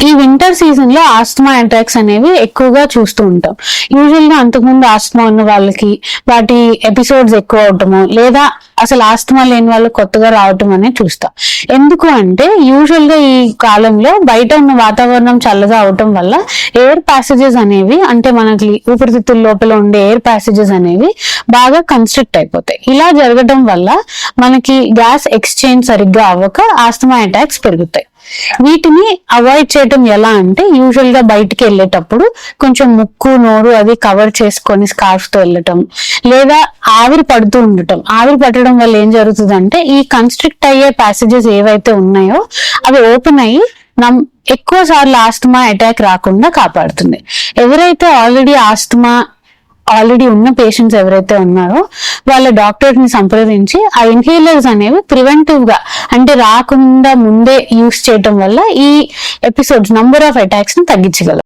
ఈ winter season లో asthma attacks అనేవి ఎక్కువగా చూస్తూ ఉంటాం. యూజువల్ గా అంతకుముందు ఆస్తమా ఉన్న వాళ్ళకి వాటి ఎపిసోడ్స్ ఎక్కువ అవటము, లేదా అసలు ఆస్తమా లేని వాళ్ళు కొత్తగా రావటం అనేది చూస్తాం. ఎందుకు అంటే యూజువల్ గా ఈ కాలంలో బయట ఉన్న వాతావరణం చల్లగా అవటం వల్ల ఎయిర్ ప్యాసేజెస్ అనేవి, అంటే మనకి ఊపిరితిత్తుల లోపల ఉండే ఎయిర్ ప్యాసేజెస్ అనేవి బాగా కన్స్ట్రిక్ట్ అయిపోతాయి. ఇలా జరగడం వల్ల మనకి గ్యాస్ ఎక్స్చేంజ్ సరిగ్గా అవ్వక ఆస్తమా అటాక్స్ పెరుగుతాయి. వీటిని అవాయిడ్ చేయటం ఎలా అంటే, యూజువల్ గా బయటికి వెళ్ళేటప్పుడు కొంచెం ముక్కు నోరు అది కవర్ చేసుకొని స్కార్ఫ్ తో వెళ్ళటం, లేదా ఆవిరి పడుతూ ఉండటం. ఆవిరి పట్టడం వల్ల ఏం జరుగుతుందంటే, ఈ కన్స్ట్రిక్ట్ అయ్యే ప్యాసేజెస్ ఏవైతే ఉన్నాయో అవి ఓపెన్ అయ్యి ఎక్కువ సార్లు ఆస్తమా అటాక్ రాకుండా కాపాడుతుంది. ఎవరైతే ఆల్రెడీ ఉన్న పేషెంట్స్ ఎవరైతే ఉన్నారో వాళ్ళ డాక్టర్ ని సంప్రదించి ఆ ఇన్హేలర్స్ అనేవి ప్రివెంటివ్ గా, అంటే రాకుండా ముందే యూస్ చేయటం వల్ల ఈ ఎపిసోడ్స్ నంబర్ ఆఫ్ అటాక్స్ ని తగ్గించగలరు.